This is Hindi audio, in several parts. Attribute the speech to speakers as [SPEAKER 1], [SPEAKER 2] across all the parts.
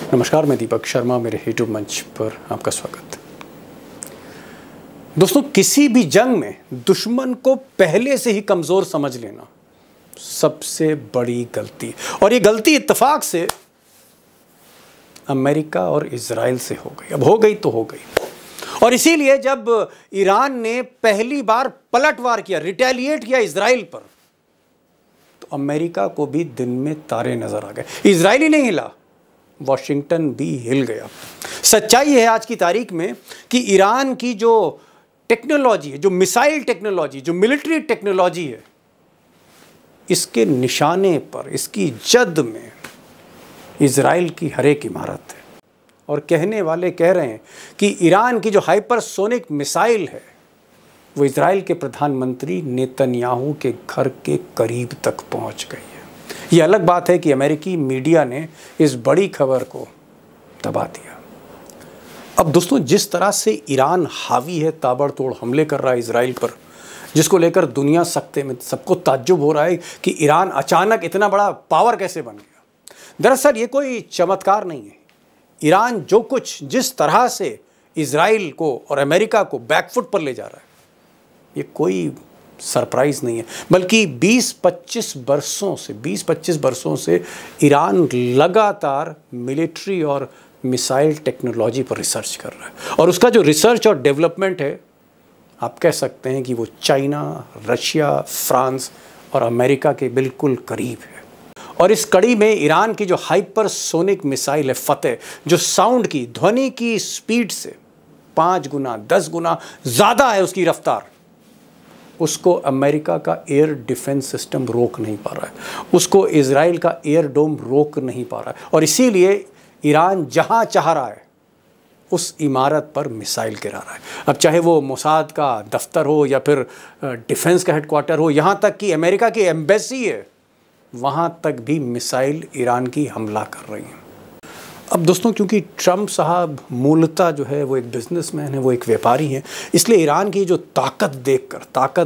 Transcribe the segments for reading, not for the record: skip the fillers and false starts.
[SPEAKER 1] नमस्कार, मैं दीपक शर्मा, मेरे यूट्यूब मंच पर आपका स्वागत। दोस्तों, किसी भी जंग में दुश्मन को पहले से ही कमज़ोर समझ लेना सबसे बड़ी गलती, और ये गलती इत्तेफाक से अमेरिका और इजराइल से हो गई। अब हो गई तो हो गई, और इसीलिए जब ईरान ने पहली बार पलटवार किया, रिटेलिएट किया इजराइल पर, तो अमेरिका को भी दिन में तारे नजर आ गए। इजराइल ही नहीं हिला, वॉशिंगटन भी हिल गया। सच्चाई है आज की तारीख में कि ईरान की जो टेक्नोलॉजी है, जो मिसाइल टेक्नोलॉजी, जो मिलिट्री टेक्नोलॉजी है, इसके निशाने पर, इसकी जद में इजराइल की हर एक इमारत है। और कहने वाले कह रहे हैं कि ईरान की जो हाइपरसोनिक मिसाइल है वो इजराइल के प्रधानमंत्री नेतन्याहू के घर के करीब तक पहुंच गई है। ये अलग बात है कि अमेरिकी मीडिया ने इस बड़ी खबर को दबा दिया। अब दोस्तों, जिस तरह से ईरान हावी है, ताबड़तोड़ हमले कर रहा है इजराइल पर, जिसको लेकर दुनिया सख्ते में, सबको ताज्जुब हो रहा है कि ईरान अचानक इतना बड़ा पावर कैसे बन गया। दरअसल ये कोई चमत्कार नहीं है। ईरान जो कुछ, जिस तरह से इजराइल को और अमेरिका को बैकफुट पर ले जा रहा है, ये कोई सरप्राइज नहीं है, बल्कि 20-25 वर्षों से ईरान लगातार मिलिट्री और मिसाइल टेक्नोलॉजी पर रिसर्च कर रहा है। और उसका जो रिसर्च और डेवलपमेंट है, आप कह सकते हैं कि वो चाइना, रशिया, फ्रांस और अमेरिका के बिल्कुल करीब है। और इस कड़ी में ईरान की जो हाइपरसोनिक मिसाइल है फतेह, जो साउंड की, ध्वनि की स्पीड से 5 गुना 10 गुना ज़्यादा है उसकी रफ्तार, उसको अमेरिका का एयर डिफेंस सिस्टम रोक नहीं पा रहा है, उसको इजराइल का एयर डोम रोक नहीं पा रहा है। और इसीलिए ईरान जहां चाह रहा है उस इमारत पर मिसाइल गिरा रहा है। अब चाहे वो मोसाद का दफ्तर हो या फिर डिफेंस का हेडक्वार्टर हो, यहाँ तक कि अमेरिका की एम्बेसी है, वहाँ तक भी मिसाइल ईरान की हमला कर रही हैं। अब दोस्तों, क्योंकि ट्रंप साहब मूलतः जो है वो एक बिजनेसमैन है, वो एक व्यापारी हैं, इसलिए ईरान की जो ताकत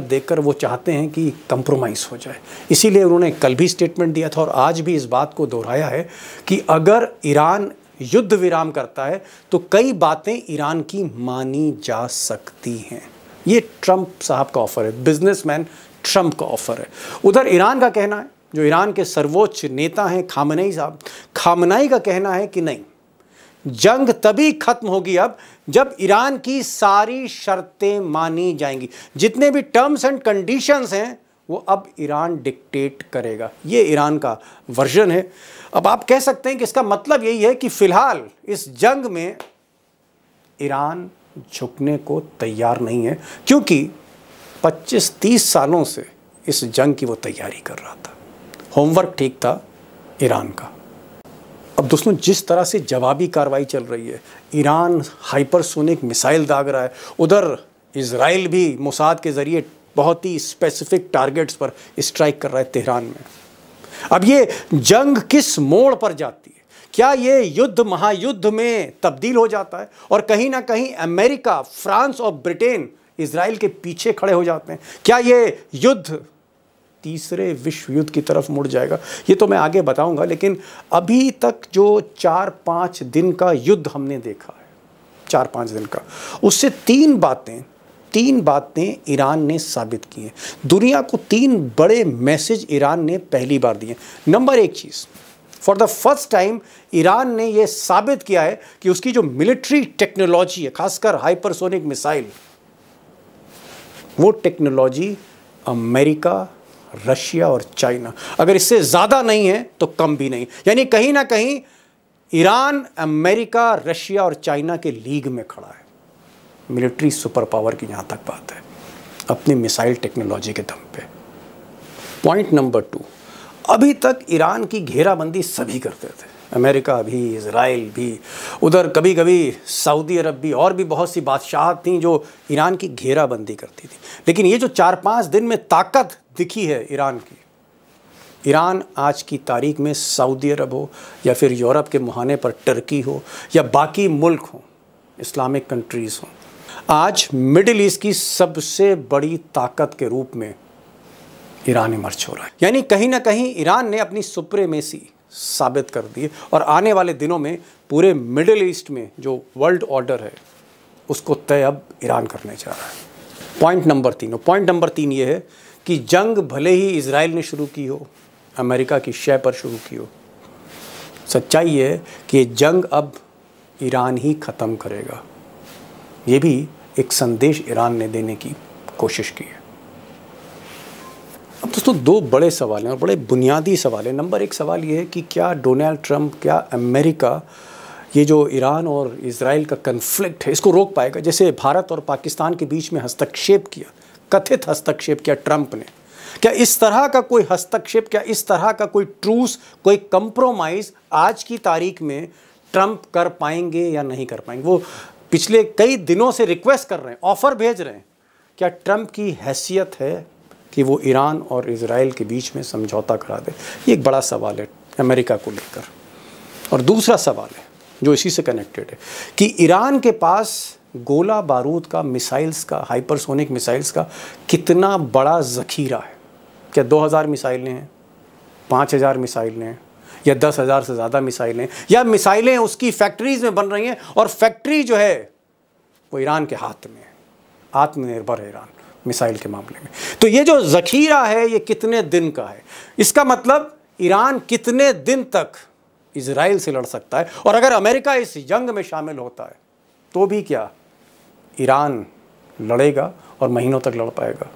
[SPEAKER 1] देखकर वो चाहते हैं कि कंप्रोमाइज़ हो जाए। इसीलिए उन्होंने कल भी स्टेटमेंट दिया था और आज भी इस बात को दोहराया है कि अगर ईरान युद्ध विराम करता है तो कई बातें ईरान की मानी जा सकती हैं। ये ट्रंप साहब का ऑफर है, बिजनेसमैन ट्रंप का ऑफर है। उधर ईरान का कहना है, जो ईरान के सर्वोच्च नेता हैं खामनेई साहब, खामनेई का कहना है कि नहीं, जंग तभी खत्म होगी अब जब ईरान की सारी शर्तें मानी जाएंगी। जितने भी टर्म्स एंड कंडीशंस हैं वो अब ईरान डिक्टेट करेगा। ये ईरान का वर्जन है। अब आप कह सकते हैं कि इसका मतलब यही है कि फिलहाल इस जंग में ईरान झुकने को तैयार नहीं है, क्योंकि 25-30 सालों से इस जंग की वो तैयारी कर रहा था। होमवर्क ठीक था ईरान का। अब दोस्तों, जिस तरह से जवाबी कार्रवाई चल रही है, ईरान हाइपरसोनिक मिसाइल दाग रहा है, उधर इजराइल भी मोसाद के ज़रिए बहुत ही स्पेसिफिक टारगेट्स पर स्ट्राइक कर रहा है तेहरान में। अब ये जंग किस मोड़ पर जाती है? क्या ये युद्ध महायुद्ध में तब्दील हो जाता है और कहीं ना कहीं अमेरिका, फ्रांस और ब्रिटेन इजराइल के पीछे खड़े हो जाते हैं? क्या ये युद्ध तीसरे विश्व युद्ध की तरफ मुड़ जाएगा? ये तो मैं आगे बताऊंगा, लेकिन अभी तक जो 4-5 दिन का युद्ध हमने देखा है, 4-5 दिन का, उससे तीन बातें ईरान ने साबित की हैं। दुनिया को 3 बड़े मैसेज ईरान ने पहली बार दिए। Number 1 cheese, for the first time Iran ने यह साबित किया है कि उसकी जो मिलिट्री टेक्नोलॉजी है, खासकर हाइपरसोनिक मिसाइल, वो टेक्नोलॉजी अमेरिका, रशिया और चाइना, अगर इससे ज़्यादा नहीं है तो कम भी नहीं, यानी कहीं ना कहीं ईरान अमेरिका, रशिया और चाइना के लीग में खड़ा है मिलिट्री सुपर पावर की, जहाँ तक बात है, अपनी मिसाइल टेक्नोलॉजी के दम पे। पॉइंट नंबर 2, अभी तक ईरान की घेराबंदी सभी करते थे, अमेरिका भी, इजराइल भी, उधर कभी कभी सऊदी अरब भी, और भी बहुत सी बादशाह थीं जो ईरान की घेराबंदी करती थी। लेकिन ये जो 4-5 दिन में ताकत दिखी है ईरान की, ईरान आज की तारीख में सऊदी अरब हो या फिर यूरोप के मुहाने पर टर्की हो या बाकी मुल्क हो, इस्लामिक कंट्रीज़ हों, आज मिडिल ईस्ट की सबसे बड़ी ताकत के रूप में ईरान इमर्ज हो रहा है। यानी कहीं ना कहीं ईरान ने अपनी सुप्रीमेसी, साबित कर दिए और आने वाले दिनों में पूरे मिडिल ईस्ट में जो वर्ल्ड ऑर्डर है उसको तय अब ईरान करने जा रहा है। पॉइंट नंबर 3 ये है कि जंग भले ही इजराइल ने शुरू की हो, अमेरिका की शय पर शुरू की हो, सच्चाई ये है कि ये जंग अब ईरान ही ख़त्म करेगा। ये भी एक संदेश ईरान ने देने की कोशिश की है। अब दोस्तों 2 बड़े सवाल हैं और बड़े बुनियादी सवाल हैं। नंबर 1 सवाल ये है कि क्या डोनाल्ड ट्रंप, क्या अमेरिका ये जो ईरान और इजराइल का कन्फ्लिक्ट है इसको रोक पाएगा? जैसे भारत और पाकिस्तान के बीच में हस्तक्षेप किया, कथित हस्तक्षेप किया ट्रंप ने, क्या इस तरह का कोई हस्तक्षेप, क्या इस तरह का कोई ट्रूस, कोई कंप्रोमाइज़ आज की तारीख में ट्रंप कर पाएंगे या नहीं कर पाएंगे? वो पिछले कई दिनों से रिक्वेस्ट कर रहे हैं, ऑफ़र भेज रहे हैं। क्या ट्रंप की हैसियत है कि वो ईरान और इजराइल के बीच में समझौता करा दे? ये एक बड़ा सवाल है अमेरिका को लेकर। और दूसरा सवाल है जो इसी से कनेक्टेड है कि ईरान के पास गोला बारूद का, मिसाइल्स का, हाइपरसोनिक मिसाइल्स का कितना बड़ा ज़ख़ीरा है। क्या 2000 मिसाइलें हैं, 5000 मिसाइलें हैं, या 10,000 से ज़्यादा मिसाइलें, या मिसाइलें उसकी फैक्ट्रीज़ में बन रही हैं और फैक्ट्री जो है वो ईरान के हाथ में है, आत्मनिर्भर है ईरान मिसाइल के मामले में। तो ये जो ज़ख़ीरा है ये कितने दिन का है? इसका मतलब ईरान कितने दिन तक इजराइल से लड़ सकता है? और अगर अमेरिका इस जंग में शामिल होता है तो भी क्या ईरान लड़ेगा और महीनों तक लड़ पाएगा?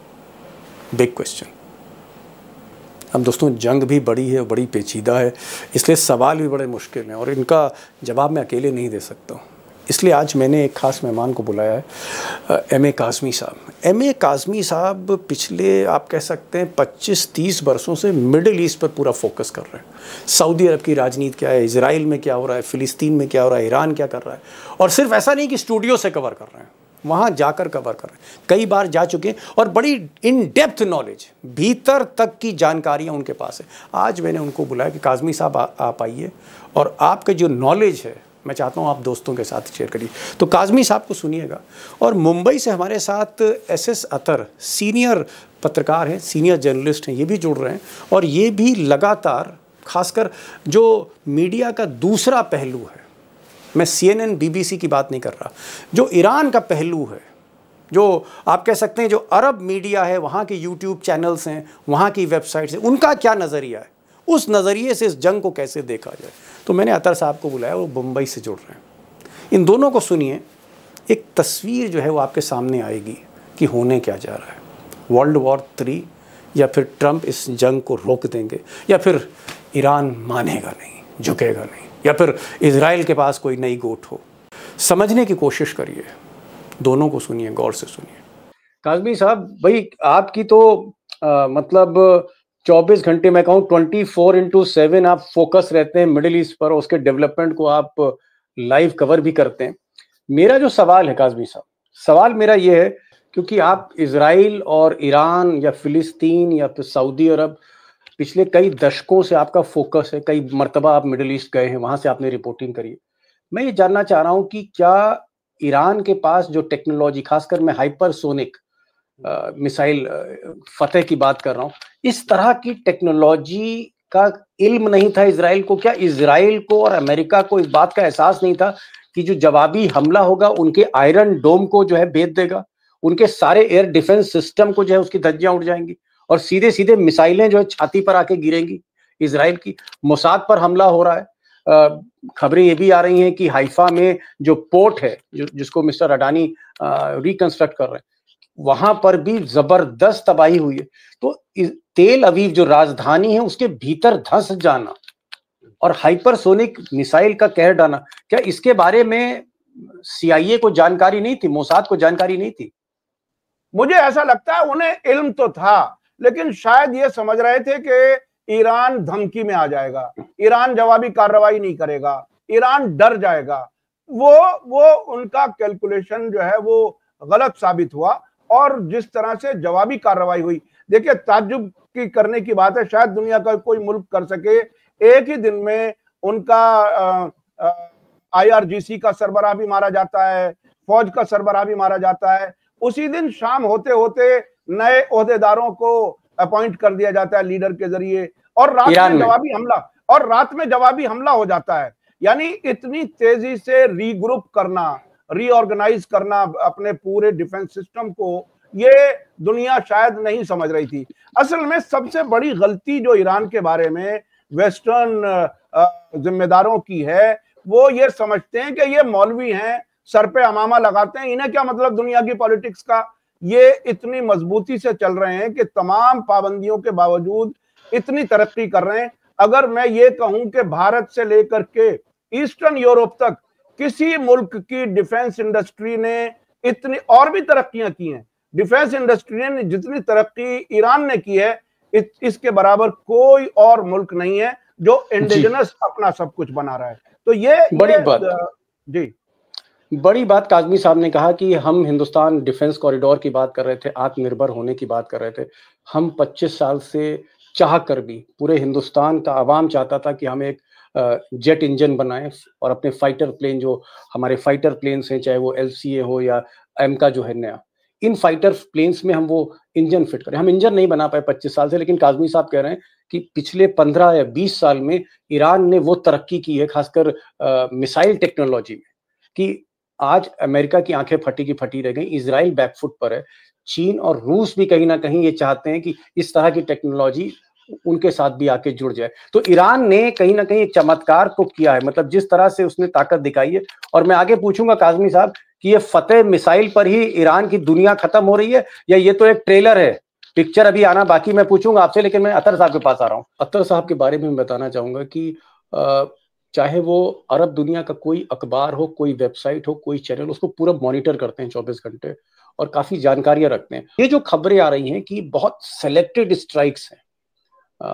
[SPEAKER 1] Big question. अब दोस्तों जंग भी बड़ी है, बड़ी पेचीदा है, इसलिए सवाल भी बड़े मुश्किल हैं और इनका जवाब मैं अकेले नहीं दे सकता हूँ। इसलिए आज मैंने एक ख़ास मेहमान को बुलाया है, एम ए काज़मी साहब। एम ए काज़मी साहब पिछले आप कह सकते हैं 25-30 वर्षों से मिडिल ईस्ट पर पूरा फोकस कर रहे हैं। सऊदी अरब की राजनीति क्या है, इजराइल में क्या हो रहा है, फ़िलिस्तीन में क्या हो रहा है, ईरान क्या कर रहा है। और सिर्फ ऐसा नहीं कि स्टूडियो से कवर कर रहे हैं, वहाँ जाकर कवर कर रहे हैं, कई बार जा चुके हैं और बड़ी इन डेप्थ नॉलेज, भीतर तक की जानकारियाँ उनके पास है। आज मैंने उनको बुलाया कि काज़मी साहब आप आइए और आपका जो नॉलेज है मैं चाहता हूँ आप दोस्तों के साथ शेयर करिए। तो काज़मी साहब को सुनिएगा। और मुंबई से हमारे साथ एस अतर सीनियर पत्रकार हैं, सीनियर जर्नलिस्ट हैं, ये भी जुड़ रहे हैं और ये भी लगातार खासकर जो मीडिया का दूसरा पहलू है, मैं CNN BBC की बात नहीं कर रहा, जो ईरान का पहलू है, जो आप कह सकते हैं जो अरब मीडिया है, वहाँ के YouTube चैनल्स हैं, वहाँ की वेबसाइट्स हैं, उनका क्या नज़रिया है, उस नज़रिए से इस जंग को कैसे देखा जाए। तो मैंने अतर साहब को बुलाया, वो मुंबई से जुड़ रहे हैं। इन दोनों को सुनिए, एक तस्वीर जो है वो आपके सामने आएगी कि होने क्या जा रहा है। वर्ल्ड वॉर 3 या फिर ट्रंप इस जंग को रोक देंगे या फिर ईरान मानेगा नहीं, झुकेगा नहीं, या फिर इजराइल के पास कोई नई गोट हो। समझने की कोशिश करिए, दोनों को सुनिए, गौर से सुनिए। काज़मी साहब भाई आपकी तो मतलब 24 घंटे मैं कहूँ 24/7 आप फोकस रहते हैं मिडिल ईस्ट पर, उसके डेवलपमेंट को आप लाइव कवर भी करते हैं। मेरा जो सवाल है काज़मी साहब, सवाल मेरा ये है क्योंकि आप इजराइल और ईरान या फिलिस्तीन या फिर सऊदी अरब पिछले कई दशकों से आपका फोकस है, कई मर्तबा आप मिडिल ईस्ट गए हैं, वहाँ से आपने रिपोर्टिंग करी है। मैं ये जानना चाह रहा हूँ कि क्या ईरान के पास जो टेक्नोलॉजी, खासकर मैं हाइपरसोनिक मिसाइल फतेह की बात कर रहा हूँ, इस तरह की टेक्नोलॉजी का इल्म नहीं था इजराइल को? क्या इजराइल को और अमेरिका को इस बात का एहसास नहीं था कि जो जवाबी हमला होगा उनके आयरन डोम को जो है भेद देगा, उनके सारे एयर डिफेंस सिस्टम को जो है उसकी धज्जियां उड़ जाएंगी और सीधे सीधे मिसाइलें जो है छाती पर आके गिरेंगी इजराइल की? मोसाद पर हमला हो रहा है, खबरें ये भी आ रही हैं कि हाइफा में जो पोर्ट है जिसको मिस्टर अडानी रिकंस्ट्रक्ट कर रहे हैं, वहां पर भी जबरदस्त तबाही हुई है। तो तेल अवीव जो राजधानी है उसके भीतर धंस जाना और हाइपरसोनिक मिसाइल का कहर डालना, क्या इसके बारे में CIA को जानकारी नहीं थी, मोसाद को जानकारी नहीं थी?
[SPEAKER 2] मुझे ऐसा लगता है उन्हें इल्म तो था, लेकिन शायद ये समझ रहे थे कि ईरान धमकी में आ जाएगा, ईरान जवाबी कार्रवाई नहीं करेगा, ईरान डर जाएगा। वो उनका कैलकुलेशन जो है वो गलत साबित हुआ और जिस तरह से जवाबी कार्रवाई हुई, देखिए ताज्जुब की करने की बात है, शायद दुनिया का कोई मुल्क कर सके एक ही दिन में उनका IRGC का सरबराह भी मारा जाता है, फौज का सरबराह भी मारा जाता है, उसी दिन शाम होते होते नए ओहदेदारों को अपॉइंट कर दिया जाता है लीडर के जरिए, और रात में जवाबी हमला, और रात में जवाबी हमला हो जाता है। यानी इतनी तेजी से रीग्रुप करना, रीऑर्गेनाइज करना अपने पूरे डिफेंस सिस्टम को, ये दुनिया शायद नहीं समझ रही थी। असल में सबसे बड़ी गलती जो ईरान के बारे में वेस्टर्न जिम्मेदारों की है, वो ये समझते हैं कि ये मौलवी हैं, सर पे अमामा लगाते हैं, इन्हें क्या मतलब दुनिया की पॉलिटिक्स का। ये इतनी मजबूती से चल रहे हैं कि तमाम पाबंदियों के बावजूद इतनी तरक्की कर रहे हैं। अगर मैं ये कहूं कि भारत से लेकर के ईस्टर्न यूरोप तक किसी मुल्क की डिफेंस इंडस्ट्री ने इतनी और भी तरक्कियां की हैं, डिफेंस इंडस्ट्री ने जितनी तरक्की ईरान ने की है, इसके बराबर कोई और मुल्क नहीं है जो इंडिजिनस अपना सब कुछ बना रहा है। तो ये
[SPEAKER 1] बड़ी बात
[SPEAKER 2] जी,
[SPEAKER 1] बड़ी बात काज़मी साहब ने कहा कि हम हिंदुस्तान डिफेंस कॉरिडोर की बात कर रहे थे, आत्मनिर्भर होने की बात कर रहे थे। हम 25 साल से चाह कर भी, पूरे हिंदुस्तान का आवाम चाहता था कि हम एक जेट इंजन बनाएं और अपने फाइटर प्लेन, जो हमारे फाइटर प्लेन्स हैं, चाहे वो LCA हो या एमका जो है नया, इन फाइटर प्लेन्स में हम वो इंजन फिट करें। हम इंजन नहीं बना पाए 25 साल से, लेकिन काज़मी साहब कह रहे हैं कि पिछले 15 या 20 साल में ईरान ने वो तरक्की की है, खासकर मिसाइल टेक्नोलॉजी में, कि आज अमेरिका की आंखें फटी की फटी रह गई। इजराइल बैकफुट पर है। चीन और रूस भी कहीं ना कहीं ये चाहते हैं कि इस तरह की टेक्नोलॉजी उनके साथ भी आके जुड़ जाए। तो ईरान ने कहीं ना कहीं एक चमत्कार को किया है, मतलब जिस तरह से उसने ताकत दिखाई है। और मैं आगे पूछूंगा काज़मी साहब कि ये फतेह मिसाइल पर ही ईरान की दुनिया खत्म हो रही है, या ये तो एक ट्रेलर है, पिक्चर अभी आना बाकी। मैं पूछूंगा आपसे, लेकिन मैं अतर साहब के पास आ रहा हूँ। अतर साहब के बारे में बताना चाहूंगा कि चाहे वो अरब दुनिया का कोई अखबार हो, कोई वेबसाइट हो, कोई चैनल, उसको पूरा मॉनिटर करते हैं 24 घंटे और काफी जानकारियां रखते हैं। ये जो खबरें आ रही हैं कि बहुत सेलेक्टेड स्ट्राइक्स हैं,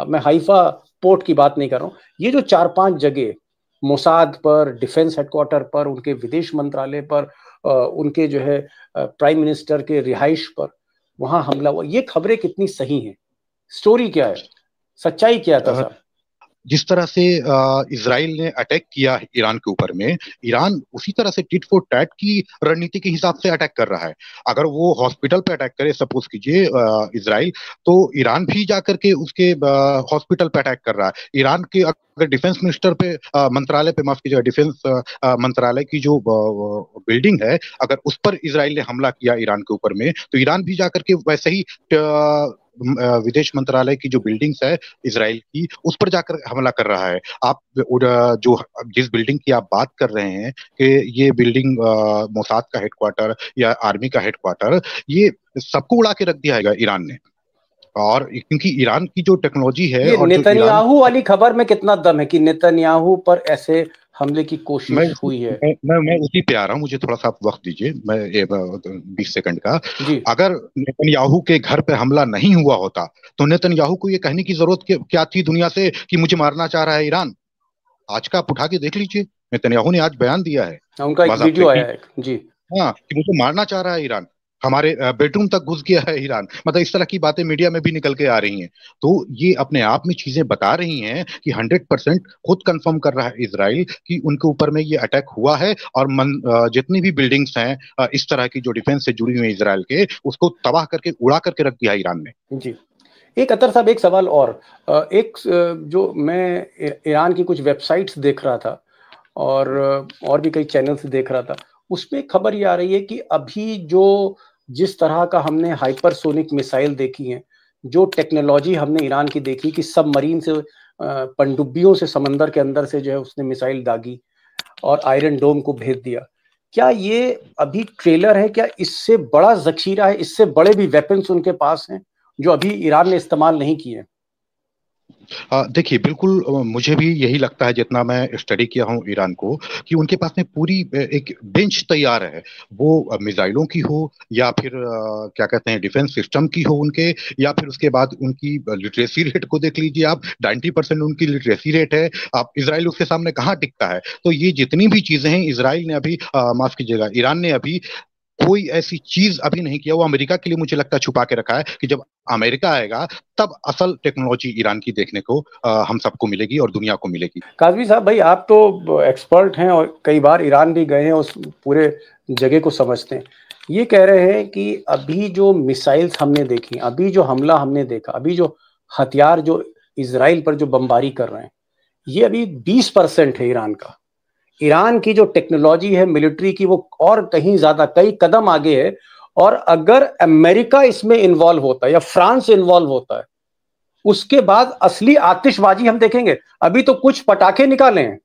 [SPEAKER 1] मैं हाइफा पोर्ट की बात नहीं कर रहा हूँ, ये जो 4-5 जगह मोसाद पर, डिफेंस हेडक्वार्टर पर, उनके विदेश मंत्रालय पर, उनके जो है प्राइम मिनिस्टर के रिहाइश पर वहां हमला हुआ, ये खबरें कितनी सही हैं? स्टोरी क्या है, सच्चाई क्या था साहब?
[SPEAKER 3] जिस तरह से इजराइल ने अटैक किया ईरान के ऊपर में, ईरान उसी तरह से टिट फॉर टैट की रणनीति के हिसाब से अटैक कर रहा है। अगर वो हॉस्पिटल पे अटैक करे, सपोज कीजिए इजराइल, तो ईरान भी जाकर के उसके हॉस्पिटल पे अटैक कर रहा है। ईरान के अगर डिफेंस मिनिस्टर पे, मंत्रालय पे, माफ कीजिएगा, डिफेंस मंत्रालय की जो बिल्डिंग है, अगर उस पर इजराइल ने हमला किया ईरान के ऊपर में, तो ईरान भी जाकर के वैसे ही विदेश मंत्रालय की जो बिल्डिंग्स है इजराइल की, उस पर जाकर हमला कर रहा है। आप जो जिस बिल्डिंग की आप बात कर रहे हैं कि ये बिल्डिंग मोसाद का हेडक्वार्टर या आर्मी का हेडक्वार्टर, ये सबको उड़ा के रख दिया है ईरान ने। और क्योंकि ईरान की जो टेक्नोलॉजी है,
[SPEAKER 1] ये
[SPEAKER 3] और
[SPEAKER 1] नेतन्याहू वाली खबर में कितना दम है कि नेतन्याहू पर ऐसे हमले की कोशिश हुई है?
[SPEAKER 3] मैं उसी पे आ रहा हूँ, मुझे थोड़ा सा वक्त दीजिए, मैं 20 सेकंड का। अगर नेतन्याहू के घर पे हमला नहीं हुआ होता तो नेतन्याहू को ये कहने की जरूरत क्या थी दुनिया से कि मुझे मारना चाह रहा है ईरान? आज का आप उठा के देख लीजिए, नेतन्याहू ने आज बयान दिया है,
[SPEAKER 1] उनका एक वीडियो आया है जी,
[SPEAKER 3] हाँ, कि मुझे मारना चाह रहा है ईरान, हमारे बेडरूम तक घुस गया है ईरान। मतलब इस तरह की बातें मीडिया में भी निकल के आ रही हैं। तो ये अपने आप में चीजें बता रही हैं कि 100% खुद कंफर्म कर रहा है इजराइल कि उनके ऊपर में ये अटैक हुआ है, और जितनी भी बिल्डिंग्स हैं इस तरह की जो डिफेंस से जुड़ी हुई है इजराइल के, उसको तबाह करके उड़ा करके रख दिया ईरान ने।
[SPEAKER 1] जी। एक अतर साहब, एक सवाल और, एक जो मैं ईरान की कुछ वेबसाइट्स देख रहा था और भी कई चैनल्स देख रहा था, उसमें खबर ये आ रही है कि अभी जो जिस तरह का हमने हाइपरसोनिक मिसाइल देखी है, जो टेक्नोलॉजी हमने ईरान की देखी कि सबमरीन से, पनडुब्बियों से समंदर के अंदर से जो है उसने मिसाइल दागी और आयरन डोम को भेज दिया, क्या ये अभी ट्रेलर है? क्या इससे बड़ा जखीरा है, इससे बड़े भी वेपन्स उनके पास हैं जो अभी ईरान ने इस्तेमाल नहीं किए?
[SPEAKER 3] देखिए, बिल्कुल मुझे भी यही लगता है, जितना मैं स्टडी किया हूँ ईरान को, कि उनके पास में पूरी एक बेंच तैयार है, वो मिसाइलों की हो या फिर क्या कहते हैं डिफेंस सिस्टम की हो उनके, या फिर उसके बाद उनकी लिटरेसी रेट को देख लीजिए आप, 90% उनकी लिटरेसी रेट है। आप इजराइल उसके सामने कहाँ टिकता है? तो ये जितनी भी चीजें हैं इजराइल ने अभी, माफ कीजिएगा, ईरान ने अभी कोई ऐसी चीज अभी नहीं किया। वो अमेरिका के लिए मुझे लगता है छुपा के रखा है कि जब अमेरिका आएगा तब असल टेक्नोलॉजी ईरान की देखने को हम सबको मिलेगी और दुनिया को मिलेगी।
[SPEAKER 1] काज़मी साहब भाई, आप तो एक्सपर्ट हैं और कई बार ईरान भी गए हैं, उस पूरे जगह को समझते हैं। ये कह रहे हैं कि अभी जो मिसाइल्स हमने देखी, अभी जो हमला हमने देखा, अभी जो हथियार जो इजराइल पर जो बमबारी कर रहे हैं, ये अभी 20% है ईरान का। ईरान की जो टेक्नोलॉजी है मिलिट्री की, वो और कहीं ज्यादा, कई कदम आगे है। और अगर अमेरिका इसमें इन्वॉल्व होता है या फ्रांस इन्वॉल्व होता है, उसके बाद असली आतिशबाजी हम देखेंगे। अभी तो कुछ पटाखे निकाले हैं,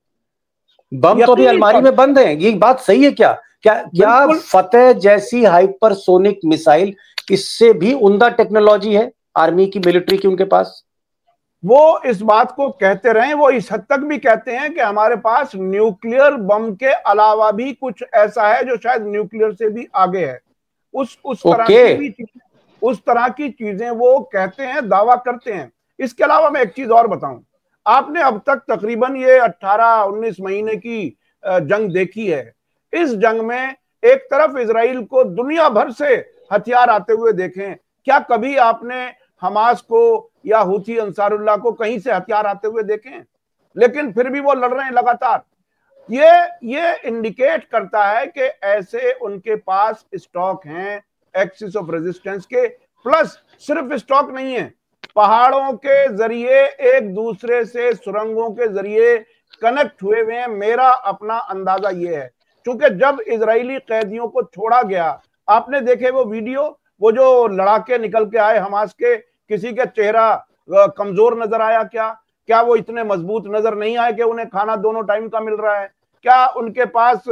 [SPEAKER 1] बम तो अभी अलमारी में बंद हैं। ये बात सही है क्या? क्या फतेह जैसी हाइपरसोनिक मिसाइल, इससे भी उम्दा टेक्नोलॉजी है आर्मी की, मिलिट्री की उनके पास?
[SPEAKER 2] वो इस बात को कहते रहे, वो इस हद तक भी कहते हैं कि हमारे पास न्यूक्लियर बम के अलावा भी कुछ ऐसा है जो शायद न्यूक्लियर से भी आगे है। उस तरह की चीजें वो कहते हैं, दावा करते हैं। इसके अलावा मैं एक चीज और बताऊं, आपने अब तक तकरीबन ये 18-19 महीने की जंग देखी है। इस जंग में एक तरफ इजराइल को दुनिया भर से हथियार आते हुए देखें, क्या कभी आपने हमास को या हुथी अंसारुल्लाह को कहीं से हथियार आते हुए देखें? लेकिन फिर भी वो लड़ रहे हैं लगातार। ये इंडिकेट करता है कि ऐसे उनके पास स्टॉक हैं एक्सिस ऑफ रेजिस्टेंस के। प्लस सिर्फ स्टॉक नहीं है, पहाड़ों के जरिए एक दूसरे से सुरंगों के जरिए कनेक्ट हुए हुए हैं। मेरा अपना अंदाजा ये है, क्योंकि जब इजरायली कैदियों को छोड़ा गया, आपने देखे वो वीडियो, वो जो लड़ाके निकल के आए हमास के, किसी का चेहरा कमजोर नजर आया क्या वो इतने मजबूत नजर नहीं आए कि उन्हें खाना दोनों टाइम का मिल रहा है? क्या उनके पास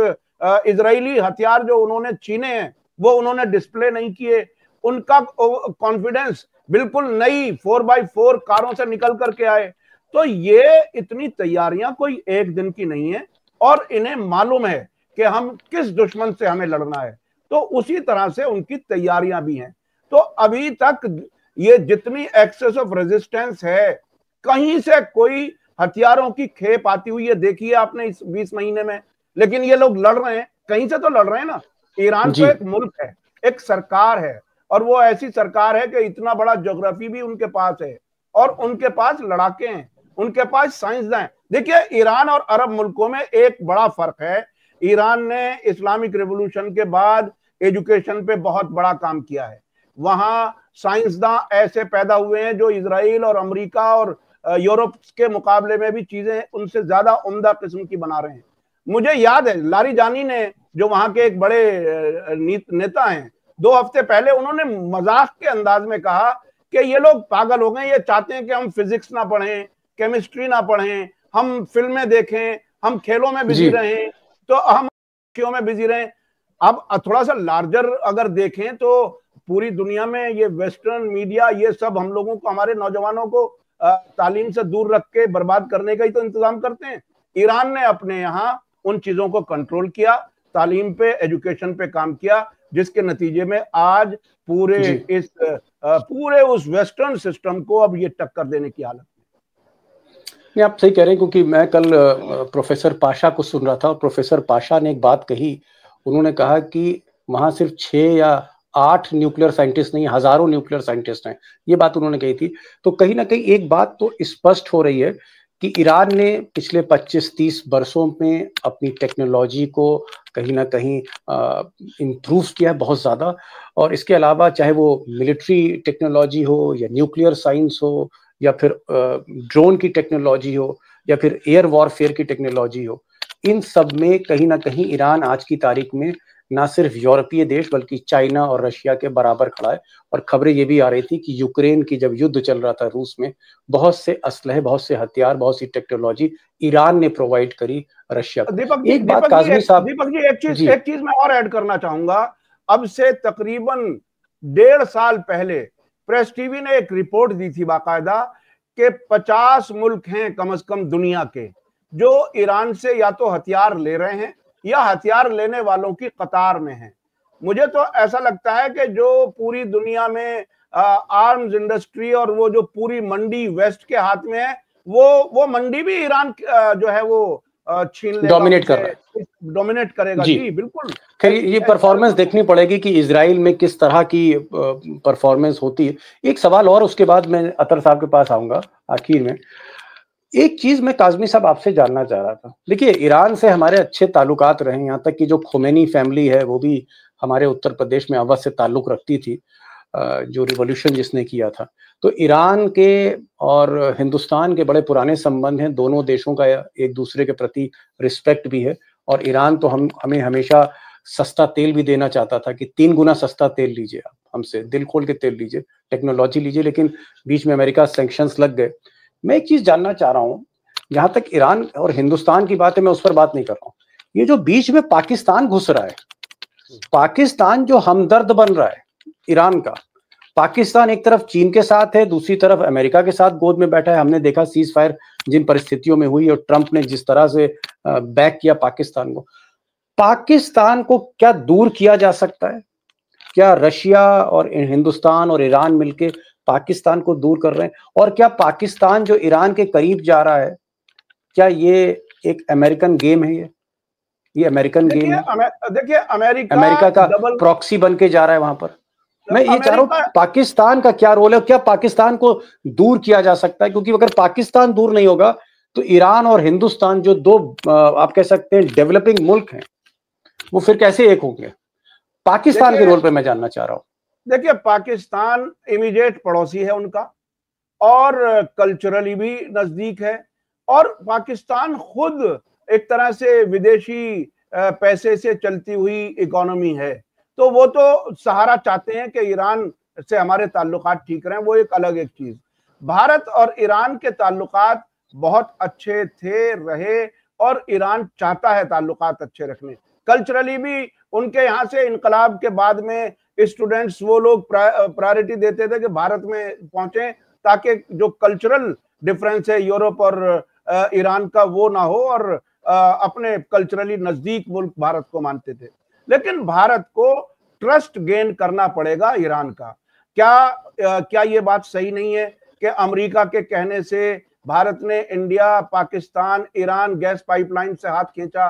[SPEAKER 2] इजरायली हथियार जो उन्होंने छीने हैं वो उन्होंने डिस्प्ले नहीं किए? उनका कॉन्फिडेंस बिल्कुल नई 4x4 कारों से निकल करके आए। तो ये इतनी तैयारियां कोई एक दिन की नहीं है, और इन्हें मालूम है कि हम किस दुश्मन से हमें लड़ना है। तो उसी तरह से उनकी तैयारियां भी हैं। तो अभी तक ये जितनी एक्सेस ऑफ रेजिस्टेंस है, कहीं से कोई हथियारों की खेप आती हुई है देखी है आपने इस 20 महीने में? लेकिन ये लोग लड़ रहे हैं, कहीं से तो लड़ रहे हैं ना। ईरान तो एक मुल्क है, एक सरकार है, और वो ऐसी सरकार है कि इतना बड़ा ज्योग्राफी भी उनके पास है, और उनके पास लड़ाके हैं, उनके पास साइंसदान हैं। देखिए, ईरान और अरब मुल्कों में एक बड़ा फर्क है। ईरान ने इस्लामिक रेवोल्यूशन के बाद एजुकेशन पे बहुत बड़ा काम किया है। वहां साइंसदान ऐसे पैदा हुए हैं जो इजराइल और अमेरिका और यूरोप के मुकाबले में भी चीजें उनसे ज्यादा उम्दा किस्म की बना रहे हैं। मुझे याद है लारीजानी ने, जो वहां के एक बड़े नेता हैं, 2 हफ्ते पहले उन्होंने मजाक के अंदाज में कहा कि ये लोग पागल हो गए, ये चाहते हैं कि हम फिजिक्स ना पढ़ें, केमिस्ट्री ना पढ़ें, हम फिल्में देखें, हम खेलों में बिजी रहें, तो हम खेलों में बिजी रहें। अब थोड़ा सा लार्जर अगर देखें तो पूरी दुनिया में ये वेस्टर्न मीडिया, ये सब हम लोगों को, हमारे नौजवानों को तालीम से दूर रख के बर्बाद करने का ही तो इंतजाम करते हैं। ईरान ने अपने यहाँ उन चीजों को कंट्रोल किया, तालीम पे, एजुकेशन पे काम किया, जिसके नतीजे में आज पूरे उस वेस्टर्न सिस्टम को अब ये टक्कर देने की हालत
[SPEAKER 1] है। आप सही कह रहे हैं, क्योंकि मैं कल प्रोफेसर पाशा को सुन रहा था, और प्रोफेसर पाशा ने एक बात कही। उन्होंने कहा कि वहां सिर्फ 6 या 8 न्यूक्लियर साइंटिस्ट नहीं, हजारों न्यूक्लियर साइंटिस्ट हैं। ये बात उन्होंने कही थी। तो कहीं ना कहीं एक बात तो स्पष्ट हो रही है कि ईरान ने पिछले 25-30 वर्षों में अपनी टेक्नोलॉजी को कहीं ना कहीं इम्प्रूव किया है बहुत ज़्यादा। और इसके अलावा चाहे वो मिलिट्री टेक्नोलॉजी हो, या न्यूक्लियर साइंस हो, या फिर ड्रोन की टेक्नोलॉजी हो, या फिर एयर वॉरफेयर की टेक्नोलॉजी हो, इन सब में कहीं ना कहीं ईरान आज की तारीख में ना सिर्फ यूरोपीय देश बल्कि चाइना और रशिया के बराबर खड़ा है। और खबरें ये भी आ रही थी कि यूक्रेन की जब युद्ध चल रहा था रूस में, बहुत से असलहे, बहुत से हथियार, बहुत सी टेक्नोलॉजी ईरान ने प्रोवाइड करी रशिया को।
[SPEAKER 2] दीपक जी, एक चीज मैं और ऐड करना चाहूंगा। अब से तकरीबन 1.5 साल पहले प्रेस टीवी ने एक रिपोर्ट दी थी बाकायदा कि 50 मुल्क हैं कम से कम दुनिया के जो ईरान से या तो हथियार ले रहे हैं या हथियार लेने वालों की कतार में हैं। मुझे तो ऐसा लगता है कि जो पूरी दुनिया में आर्म्स इंडस्ट्री और वो जो पूरी मंडी वेस्ट के हाथ में है, वो मंडी भी ईरान जो है वो छीन लेगा, डोमिनेट करेगा। जी बिल्कुल।
[SPEAKER 1] खैर, ये परफॉर्मेंस देखनी पड़ेगी कि इजराइल में किस तरह की परफॉर्मेंस होती है। एक सवाल और, उसके बाद मैं अतर साहब के पास आऊंगा आखिर में। एक चीज मैं काज़मी साहब आपसे जानना चाह रहा था। देखिए, ईरान से हमारे अच्छे ताल्लुकात रहे, यहाँ तक कि जो खोमेनी फैमिली है वो भी हमारे उत्तर प्रदेश में अवध से ताल्लुक रखती थी, जो रिवॉल्यूशन जिसने किया था। तो ईरान के और हिंदुस्तान के बड़े पुराने संबंध हैं, दोनों देशों का एक दूसरे के प्रति रिस्पेक्ट भी है। और ईरान तो हमें हमेशा सस्ता तेल भी देना चाहता था कि 3 गुना सस्ता तेल लीजिए, आप हमसे दिल खोल के तेल लीजिए, टेक्नोलॉजी लीजिए, लेकिन बीच में अमेरिका सैंक्शंस लग गए। मैं एक चीज जानना चाह रहा हूँ, जहां तक ईरान और हिंदुस्तान की बात है, मैं उस पर बात नहीं कर रहा हूँ, ये जो बीच में पाकिस्तान घुस रहा है, पाकिस्तान जो हमदर्द बन रहा है ईरान का, पाकिस्तान एक तरफ चीन के साथ है, दूसरी तरफ अमेरिका के साथ गोद में बैठा है। हमने देखा सीज फायर जिन परिस्थितियों में हुई और ट्रंप ने जिस तरह से बैक किया पाकिस्तान को क्या दूर किया जा सकता है? क्या रशिया और हिंदुस्तान और ईरान मिलकर पाकिस्तान को दूर कर रहे हैं? और क्या पाकिस्तान जो ईरान के करीब जा रहा है, क्या ये एक अमेरिकन गेम है? ये अमेरिकन गेम है?
[SPEAKER 2] देखिए,
[SPEAKER 1] अमेरिका का प्रॉक्सी बन के जा रहा है वहां पर। मैं ये चाह रहा हूं पाकिस्तान का क्या रोल है, क्या पाकिस्तान को दूर किया जा सकता है? क्योंकि अगर पाकिस्तान दूर नहीं होगा तो ईरान और हिंदुस्तान जो दो आप कह सकते हैं डेवलपिंग मुल्क हैं, वो फिर कैसे एक होंगे? पाकिस्तान के रोल पे मैं जानना चाह रहा हूं।
[SPEAKER 2] देखिए, पाकिस्तान इमीडिएट पड़ोसी है उनका, और कल्चरली भी नजदीक है, और पाकिस्तान खुद एक तरह से विदेशी पैसे से चलती हुई इकोनॉमी है। तो वो तो सहारा चाहते हैं कि ईरान से हमारे ताल्लुकात ठीक रहें, वो एक अलग एक चीज। भारत और ईरान के ताल्लुकात बहुत अच्छे थे, रहे, और ईरान चाहता है ताल्लुकात अच्छे रखने। कल्चरली भी उनके यहाँ से इनकलाब के बाद में स्टूडेंट्स वो लोग प्रायोरिटी देते थे कि भारत में पहुंचे, ताकि जो कल्चरल डिफरेंस है यूरोप और ईरान का वो ना हो, और अपने कल्चरली नजदीक मुल्क भारत को मानते थे। लेकिन भारत को ट्रस्ट गेन करना पड़ेगा ईरान का। क्या ये बात सही नहीं है कि अमेरिका के कहने से भारत ने India, Pakistan, Iran gas pipeline से हाथ खींचा?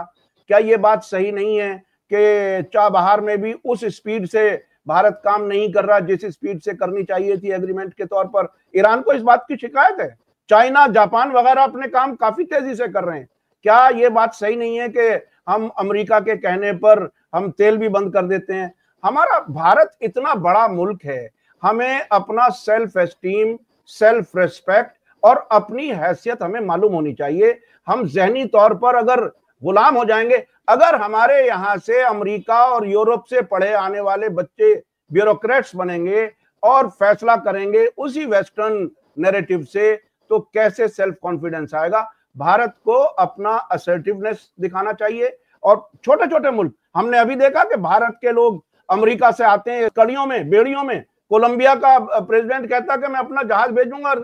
[SPEAKER 2] क्या ये बात सही नहीं है कि चाबहार में भी उस स्पीड से भारत काम नहीं कर रहा जिस स्पीड से करनी चाहिए थी एग्रीमेंट के तौर पर? ईरान को इस बात की शिकायत है। चाइना, जापान वगैरह अपने काम काफी तेजी से कर रहे हैं। क्या ये बात सही नहीं है कि हम अमेरिका के कहने पर हम तेल भी बंद कर देते हैं? हमारा भारत इतना बड़ा मुल्क है, हमें अपना सेल्फ एस्टीम, सेल्फ रिस्पेक्ट और अपनी हैसियत हमें मालूम होनी चाहिए। हम जहनी तौर पर अगर गुलाम हो जाएंगे, अगर हमारे यहाँ से अमेरिका और यूरोप से पढ़े आने वाले बच्चे ब्यूरोक्रेट्स बनेंगे और फैसला करेंगे उसी वेस्टर्न नैरेटिव से, तो कैसे सेल्फ कॉन्फिडेंस आएगा? भारत को अपना असर्टिवनेस दिखाना चाहिए। और छोटे छोटे मुल्क, हमने अभी देखा कि भारत के लोग अमेरिका से आते हैं कड़ियों में, बेड़ियों में। कोलंबिया का प्रेसिडेंट कहता है कि मैं अपना जहाज भेजूंगा,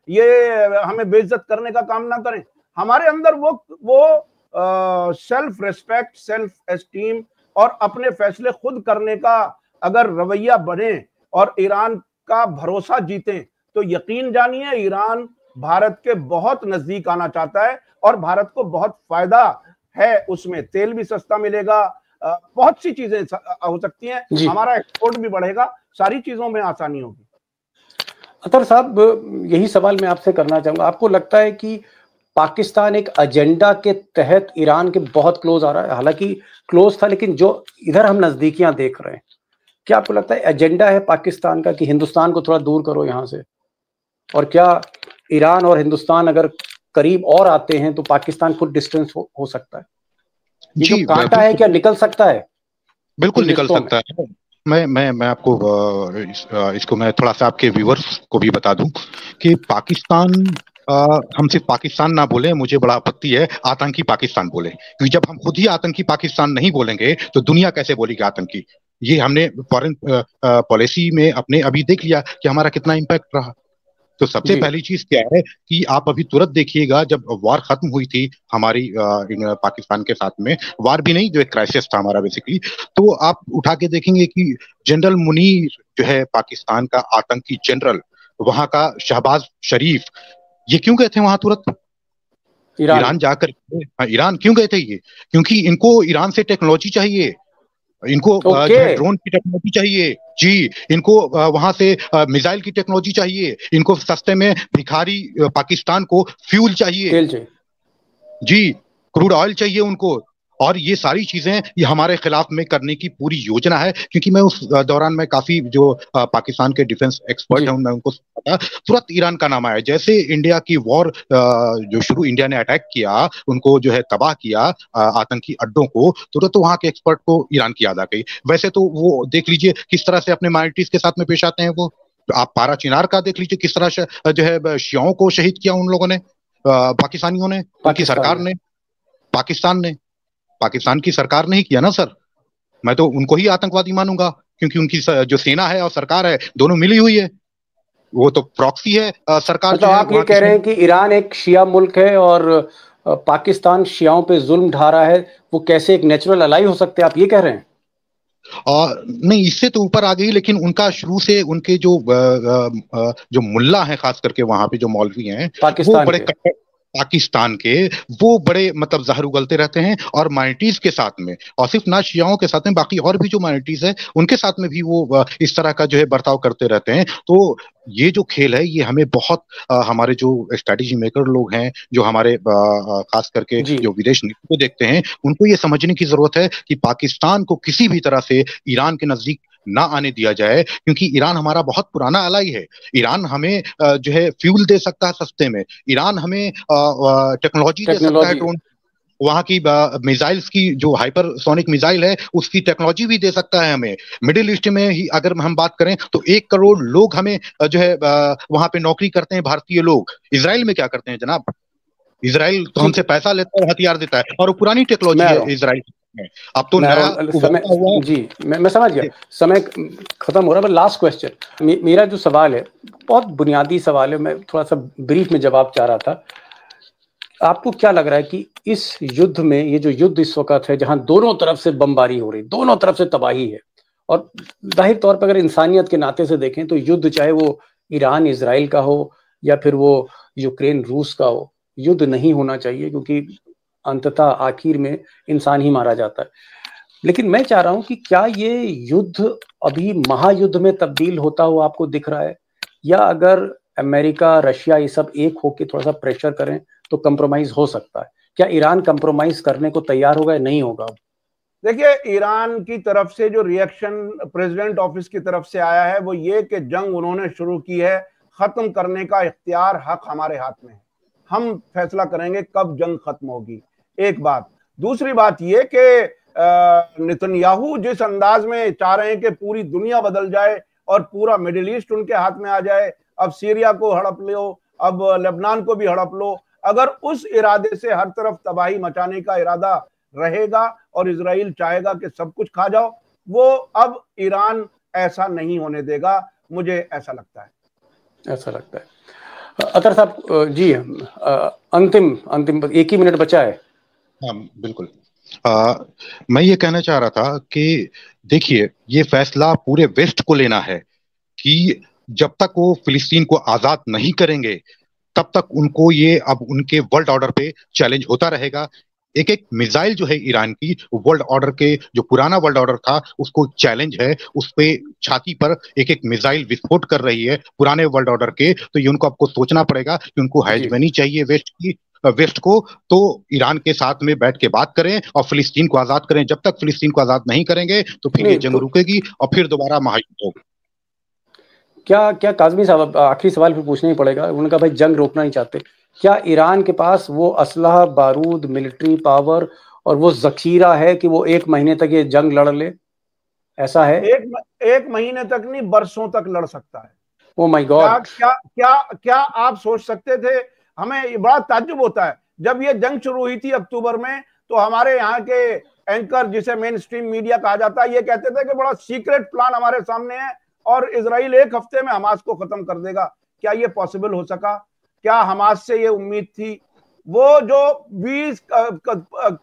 [SPEAKER 2] ये हमें बेइज्जत करने का काम ना करें। हमारे अंदर वो सेल्फ रिस्पेक्ट, सेल्फ एस्टीम और अपने फैसले खुद करने का अगर रवैया बने और ईरान का भरोसा जीतें, तो यकीन जानिए ईरान भारत के बहुत नजदीक आना चाहता है, और भारत को बहुत फायदा है उसमें। तेल भी सस्ता मिलेगा, बहुत सी चीजें हो सकती हैं, हमारा एक्सपोर्ट भी बढ़ेगा, सारी चीजों में आसानी होगी।
[SPEAKER 1] अतर साहब, यही सवाल मैं आपसे करना चाहूंगा, आपको लगता है कि पाकिस्तान एक एजेंडा के तहत ईरान के बहुत क्लोज आ रहा है? हालांकि क्लोज था, लेकिन जो इधर हम नजदीकियां देख रहे हैं, क्या आपको लगता है एजेंडा है पाकिस्तान का कि हिंदुस्तान को थोड़ा दूर करो यहां से? और क्या ईरान और हिंदुस्तान अगर करीब और आते हैं तो पाकिस्तान खुद डिस्टेंस हो सकता है? ये जो कांटा है क्या निकल सकता है?
[SPEAKER 3] बिल्कुल निकल सकता है। मैं आपको इसको मैं थोड़ा सा आपके व्यूअर्स को भी बता दूं कि पाकिस्तान, हम सिर्फ पाकिस्तान ना बोले, मुझे बड़ा आपत्ति है आतंकी पाकिस्तान बोले, क्योंकि जब हम खुद ही आतंकी पाकिस्तान नहीं बोलेंगे तो दुनिया कैसे बोलेगी आतंकी? ये हमने फॉरेन पॉलिसी में अपने अभी देख लिया कि हमारा कितना इम्पैक्ट रहा। तो सबसे पहली चीज क्या है कि आप अभी तुरंत देखिएगा, जब वॉर खत्म हुई थी हमारी पाकिस्तान के साथ में, वॉर भी नहीं, जो एक क्राइसिस था हमारा बेसिकली, तो आप उठा के देखेंगे कि जनरल मुनीर जो है पाकिस्तान का आतंकी जनरल, वहां का शहबाज शरीफ, ये क्यों गए थे वहां तुरंत? ईरान जाकर, ईरान क्यों गए थे ये? क्योंकि इनको ईरान से टेक्नोलॉजी चाहिए, इनको ड्रोन की टेक्नोलॉजी चाहिए जी, इनको वहां से मिसाइल की टेक्नोलॉजी चाहिए, इनको सस्ते में भिखारी पाकिस्तान को फ्यूल चाहिए जी, क्रूड ऑयल चाहिए उनको, और ये सारी चीजें ये हमारे खिलाफ में करने की पूरी योजना है, क्योंकि मैं उस दौरान में काफी जो पाकिस्तान के डिफेंस एक्सपर्ट हैं मैं उनको पता, तुरंत ईरान का नाम आया। जैसे इंडिया की वॉर जो शुरू इंडिया ने अटैक किया, उनको जो है तबाह किया आतंकी अड्डों को, तुरंत वहां के एक्सपर्ट को ईरान की याद आ गई। वैसे तो वो देख लीजिए किस तरह से अपने माइनॉरिटीज के साथ में पेश आते हैं। वो आप पारा चिनार का देख लीजिए किस तरह से जो है शियाओं को शहीद किया उन लोगों ने, पाकिस्तानियों ने, उनकी सरकार ने, पाकिस्तान ने, पाकिस्तान की सरकार ने ही किया ना सर। मैं तो उनको ही आतंकवादी मानूंगा, क्योंकि उनकी जो सेना है और सरकार है दोनों मिली हुई है। वो तो प्रॉक्सी है सरकार।
[SPEAKER 1] मतलब आप ये कह रहे हैं कि ईरान एक शिया मुल्क है और पाकिस्तान शियाओं पे जुल्म ढा रहा है, वो कैसे एक नेचुरल अलाई हो सकते हैं, आप ये कह रहे हैं?
[SPEAKER 3] नहीं, इससे तो ऊपर आ गई, लेकिन उनका शुरू से उनके जो मुल्ला हैं, खास करके वहां पे जो मौलवी हैं, वो बड़े पाकिस्तान के वो बड़े मतलब जहर उगलते रहते हैं, और माइनॉरिटीज के साथ में, और सिर्फ ना शियाओं के साथ में, बाकी और भी जो माइनॉरिटीज है उनके साथ में भी वो इस तरह का जो है बर्ताव करते रहते हैं। तो ये जो खेल है ये हमें बहुत हमारे जो स्ट्रेटेजी मेकर लोग हैं, जो हमारे खास करके जो विदेश नीति को देखते हैं, उनको ये समझने की जरूरत है कि पाकिस्तान को किसी भी तरह से ईरान के नजदीक ना आने दिया जाए, क्योंकि ईरान हमारा बहुत पुराना अलाई है। ईरान हमें जो है फ्यूल दे सकता है सस्ते में, ईरान हमें टेक्नोलॉजी दे सकता है, ड्रोन, वहां की मिसाइल्स की जो हाइपरसोनिक मिसाइल है उसकी टेक्नोलॉजी भी दे सकता है हमें। मिडिल ईस्ट में ही अगर हम बात करें तो 1 करोड़ लोग हमें जो है वहां पे नौकरी करते हैं, भारतीय लोग। इजराइल में क्या करते हैं जनाब? इजराइल तो हमसे पैसा लेता है, हथियार देता है, और वो पुरानी टेक्नोलॉजी है इजराइल में। अब तो नया
[SPEAKER 1] समय जी मैं समझ गया, समय खत्म हो रहा है। लास्ट क्वेश्चन मेरा जो सवाल है बहुत बुनियादी सवाल है, मैं थोड़ा सा ब्रीफ में जवाब चाह रहा था। आपको क्या लग रहा है कि इस युद्ध में, ये जो युद्ध इस वक्त है जहां दोनों तरफ से बमबारी हो रही, दोनों तरफ से तबाही है, और जाहिर तौर पर अगर इंसानियत के नाते से देखें तो युद्ध चाहे वो ईरान इजराइल का हो या फिर वो यूक्रेन रूस का हो, युद्ध नहीं होना चाहिए, क्योंकि अंततः आखिर में इंसान ही मारा जाता है। लेकिन मैं चाह रहा हूं कि क्या ये युद्ध अभी महायुद्ध में तब्दील होता हुआ आपको दिख रहा है, या अगर अमेरिका रशिया ये सब एक होकर थोड़ा सा प्रेशर करें तो कंप्रोमाइज हो सकता है? क्या ईरान कंप्रोमाइज करने को तैयार होगा या नहीं होगा?
[SPEAKER 2] देखिए, ईरान की तरफ से जो रिएक्शन प्रेसिडेंट ऑफिस की तरफ से आया है वो ये कि जंग उन्होंने शुरू की है, खत्म करने का इख्तियार हक हमारे हाथ में है, हम फैसला करेंगे कब जंग खत्म होगी। एक बात। दूसरी बात ये कि नेतन्याहू जिस अंदाज में चाह रहे हैं कि पूरी दुनिया बदल जाए और पूरा मिडिल ईस्ट उनके हाथ में आ जाए, अब सीरिया को हड़प लो, अब लेबनान को भी हड़प लो, अगर उस इरादे से हर तरफ तबाही मचाने का इरादा रहेगा और इजराइल चाहेगा कि सब कुछ खा जाओ, वो अब ईरान ऐसा नहीं होने देगा, मुझे ऐसा लगता है।
[SPEAKER 1] ऐसा लगता है। अतर साहब जी, अंतिम 1 ही मिनट बचा है।
[SPEAKER 3] हाँ बिल्कुल। मैं ये कहना चाह रहा था कि देखिए, ये फैसला पूरे वेस्ट को लेना है कि जब तक वो फिलिस्तीन को आजाद नहीं करेंगे तब तक उनको ये अब उनके वर्ल्ड ऑर्डर पे चैलेंज होता रहेगा। एक एक मिसाइल जो है ईरान की, वर्ल्ड ऑर्डर के जो पुराना वर्ल्ड ऑर्डर था उसको चैलेंज है, उस पे छाती पर एक एक मिसाइल विस्फोट कर रही है पुराने वर्ल्ड ऑर्डर के। तो ये उनको आपको सोचना पड़ेगा कि उनको हेजमनी चाहिए वेस्ट को, तो ईरान के साथ में बैठ के बात करें और फिलिस्तीन को आजाद करें। जब तक फिलिस्तीन को आजाद नहीं करेंगे तो फिर ये जंग रुकेगी और फिर दोबारा महायुद्ध होगा।
[SPEAKER 1] क्या काज़मी साहब, आखिरी सवाल फिर पूछना ही पड़ेगा, उन्होंने कहा भाई जंग रोकना ही चाहते, क्या ईरान के पास वो असलहा, बारूद, मिलिट्री पावर और वो जखीरा है कि वो 1 महीने तक ये जंग लड़ ले? ऐसा है?
[SPEAKER 2] एक महीने तक नहीं, बरसों तक लड़ सकता है।
[SPEAKER 1] Oh my God!
[SPEAKER 2] क्या आप सोच सकते थे? हमें ये बड़ा ताज्जुब होता है, जब ये जंग शुरू हुई थी अक्टूबर में, तो हमारे यहाँ के एंकर, जिसे मेन स्ट्रीम मीडिया कहा जाता है, ये कहते थे कि बड़ा सीक्रेट प्लान हमारे सामने है और इजराइल 1 हफ्ते में हमास को खत्म कर देगा। क्या ये पॉसिबल हो सका? क्या हमास से ये उम्मीद थी? वो जो 20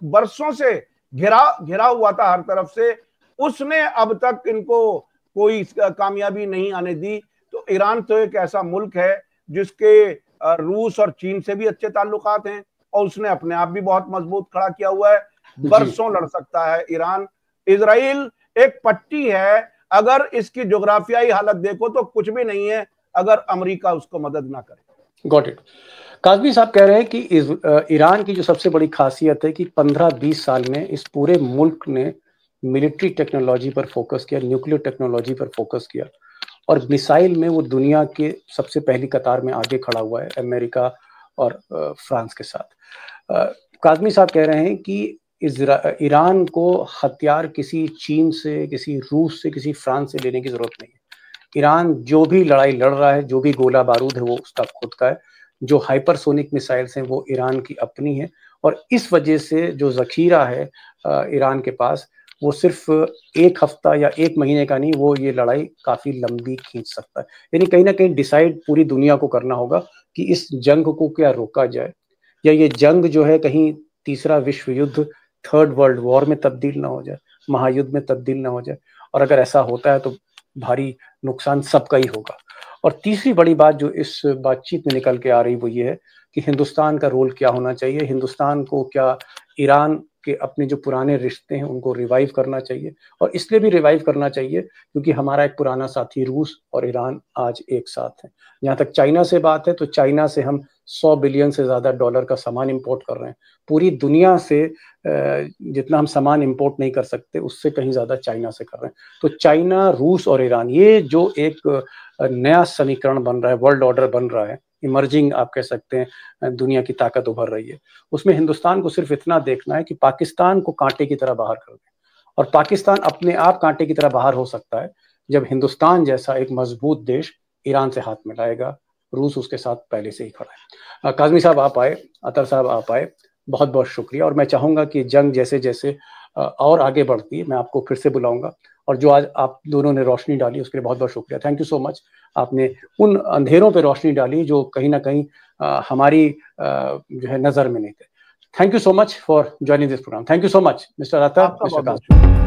[SPEAKER 2] बरसों से घिरा हुआ था हर तरफ से, उसने अब तक इनको कोई कामयाबी नहीं आने दी। तो ईरान तो एक ऐसा मुल्क है जिसके रूस और चीन से भी अच्छे ताल्लुकात हैं और उसने अपने आप भी बहुत मजबूत खड़ा किया हुआ है, बरसों लड़ सकता है ईरान। इजराइल एक पट्टी है, अगर इसकी जोग्राफियाई हालत देखो तो कुछ भी नहीं है अगर अमेरिका उसको मदद ना करे।
[SPEAKER 1] Got it. काज़मी साहब कह रहे हैं कि ईरान की जो सबसे बड़ी खासियत है कि 15-20 साल में इस पूरे मुल्क ने मिलिट्री टेक्नोलॉजी पर फोकस किया, न्यूक्लियर टेक्नोलॉजी पर फोकस किया, और मिसाइल में वो दुनिया के सबसे पहली कतार में आगे खड़ा हुआ है अमेरिका और फ्रांस के साथ। काज़मी साहब कह रहे हैं कि ईरान को हथियार किसी चीन से, किसी रूस से, किसी फ्रांस से लेने की जरूरत नहीं है। ईरान जो भी लड़ाई लड़ रहा है, जो भी गोला बारूद है, वो उसका खुद का है। जो हाइपरसोनिक मिसाइल्स हैं वो ईरान की अपनी है, और इस वजह से जो जखीरा है ईरान के पास, वो सिर्फ 1 हफ्ता या 1 महीने का नहीं, वो ये लड़ाई काफी लंबी खींच सकता है। यानी कहीं ना कहीं डिसाइड पूरी दुनिया को करना होगा कि इस जंग को क्या रोका जाए, या ये जंग जो है कहीं तीसरा विश्व युद्ध, 3rd वर्ल्ड वॉर में तब्दील ना हो जाए, महायुद्ध में तब्दील ना हो जाए। और अगर ऐसा होता है तो भारी नुकसान सबका ही होगा। और तीसरी बड़ी बात जो इस बातचीत में निकल के आ रही वो ये है कि हिंदुस्तान का रोल क्या होना चाहिए। हिंदुस्तान को क्या ईरान के अपने जो पुराने रिश्ते हैं उनको रिवाइव करना चाहिए, और इसलिए भी रिवाइव करना चाहिए क्योंकि हमारा एक पुराना साथी रूस और ईरान आज एक साथ है। जहाँ तक चाइना से बात है तो चाइना से हम 100 बिलियन से ज़्यादा डॉलर का सामान इंपोर्ट कर रहे हैं। पूरी दुनिया से जितना हम सामान इंपोर्ट नहीं कर सकते उससे कहीं ज़्यादा चाइना से कर रहे हैं। तो चाइना, रूस और ईरान, ये जो एक नया समीकरण बन रहा है, वर्ल्ड ऑर्डर बन रहा है, इमर्जिंग आप कह सकते हैं, दुनिया की ताकत उभर रही है, उसमें हिंदुस्तान को सिर्फ इतना देखना है कि पाकिस्तान को कांटे की तरह बाहर कर दें। और पाकिस्तान अपने आप कांटे की तरह बाहर हो सकता है जब हिंदुस्तान जैसा एक मजबूत देश ईरान से हाथ मिलाएगा। रूस उसके साथ पहले से ही खड़ा है। काज़मी साहब आप आए, अतर साहब आप आए, बहुत बहुत शुक्रिया। और मैं चाहूँगा कि जंग जैसे जैसे और आगे बढ़ती है मैं आपको फिर से बुलाऊंगा। और जो आज आप दोनों ने रोशनी डाली उसके लिए बहुत बहुत शुक्रिया। Thank you so much. आपने उन अंधेरों पे रोशनी डाली जो कहीं ना कहीं हमारी जो है नज़र में नहीं थे। Thank you so much for joining this programme. Thank you so much mister Attar, mister Kazmi.